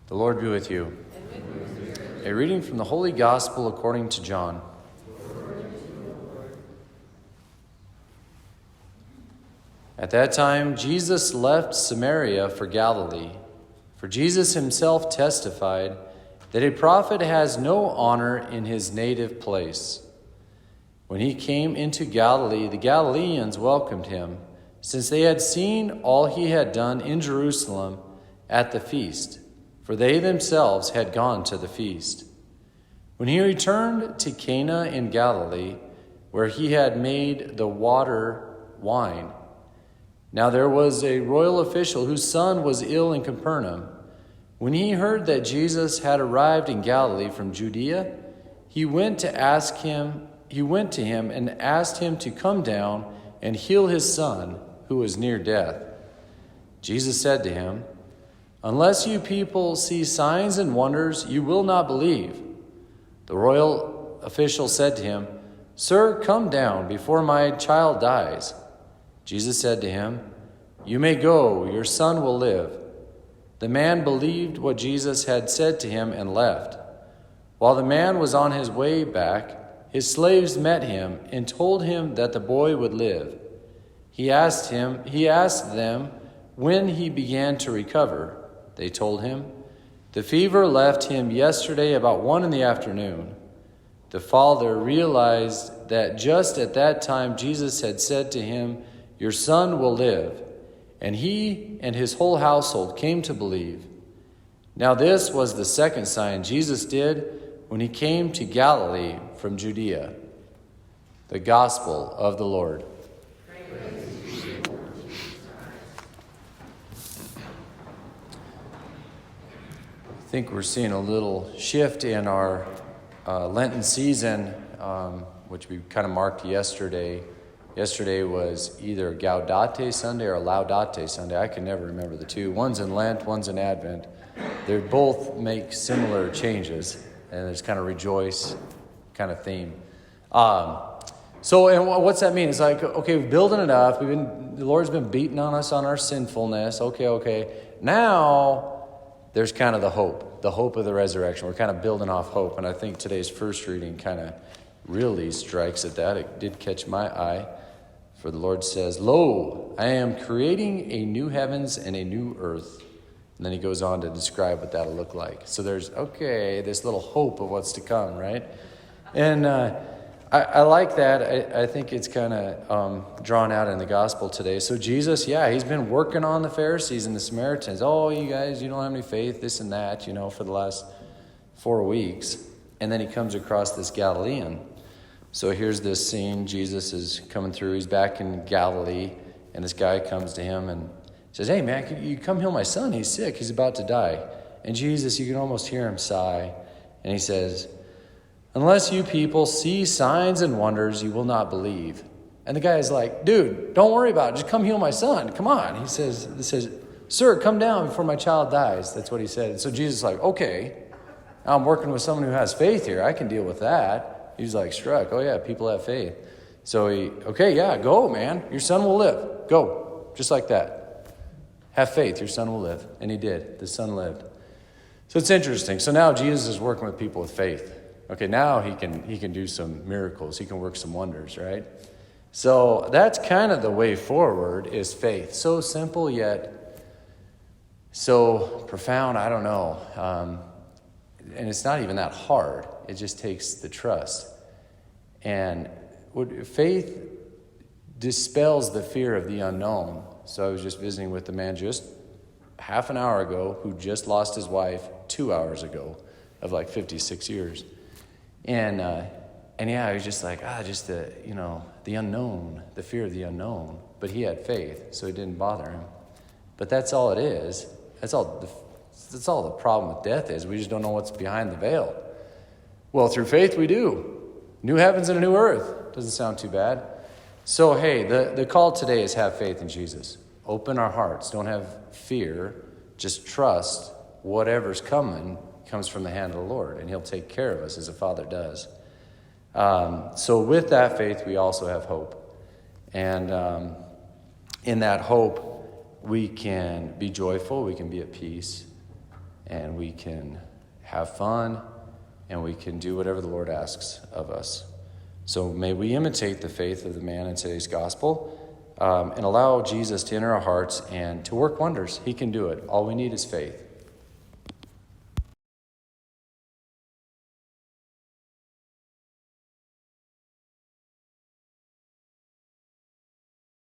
The Lord be with you. A reading from the Holy Gospel according to John. At that time, Jesus left Samaria for Galilee. For Jesus himself testified that a prophet has no honor in his native place. When he came into Galilee, the Galileans welcomed him, since they had seen all he had done in Jerusalem at the feast, for they themselves had gone to the feast. When he returned to Cana in Galilee, where he had made the water wine, now there was a royal official whose son was ill in Capernaum. When he heard that Jesus had arrived in Galilee from Judea, he went to him and asked him to come down and heal his son, who was near death. Jesus said to him, "Unless you people see signs and wonders, you will not believe." The royal official said to him, "Sir, come down before my child dies." Jesus said to him, "You may go, your son will live." The man believed what Jesus had said to him and left. While the man was on his way back, his slaves met him and told him that the boy would live. He asked them when he began to recover. They told him, "The fever left him yesterday about 1 p.m. The father realized that just at that time Jesus had said to him, "Your son will live." And he and his whole household came to believe. Now this was the second sign Jesus did when he came to Galilee from Judea. The Gospel of the Lord. I think we're seeing a little shift in our Lenten season, which we kind of marked yesterday. Yesterday was either Gaudete Sunday or Laudate Sunday. I can never remember the two. One's in Lent, one's in Advent. They both make similar changes, and it's kind of rejoice kind of theme. And what's that mean? It's like, okay, we're building it up. The Lord's been beating on us on our sinfulness. Okay. Now there's kind of the hope of the resurrection. We're kind of building off hope, and I think today's first reading kind of really strikes at that. It did catch my eye. For the Lord says, "Lo, I am creating a new heavens and a new earth." And then he goes on to describe what that'll look like. So there's, this little hope of what's to come, right? And I like that. I think it's kind of drawn out in the gospel today. So Jesus, he's been working on the Pharisees and the Samaritans. "Oh, you guys, you don't have any faith, this and that, for the last 4 weeks." And then he comes across this Galilean. So here's this scene. Jesus is coming through. He's back in Galilee. And this guy comes to him and says, "Hey, man, can you come heal my son? He's sick. He's about to die." And Jesus, you can almost hear him sigh. And he says, "Unless you people see signs and wonders, you will not believe." And the guy is like, "Dude, don't worry about it. Just come heal my son. Come on." He says, "Sir, come down before my child dies." That's what he said. And so Jesus is like, "Okay, I'm working with someone who has faith here. I can deal with that." He's like struck. Oh yeah, people have faith. So go, man. Your son will live. Go. Just like that. Have faith. Your son will live. And he did. The son lived. So it's interesting. So now Jesus is working with people with faith. Okay, now he can do some miracles. He can work some wonders, right? So that's kind of the way forward is faith. So simple yet so profound. I don't know. And it's not even that hard. It just takes the trust. And faith dispels the fear of the unknown. So I was just visiting with the man just half an hour ago who just lost his wife 2 hours ago of like 56 years. And he was just like, the unknown, the fear of the unknown. But he had faith, so it didn't bother him. But that's all it is. That's all the problem with death is. We just don't know what's behind the veil. Well, through faith we do. New heavens and a new earth. Doesn't sound too bad. So, hey, the call today is have faith in Jesus. Open our hearts. Don't have fear. Just trust whatever's coming comes from the hand of the Lord, and he'll take care of us as a father does. So with that faith, we also have hope. And in that hope, we can be joyful, we can be at peace, and we can have fun, and we can do whatever the Lord asks of us. So may we imitate the faith of the man in today's gospel, and allow Jesus to enter our hearts and to work wonders. He can do it. All we need is faith.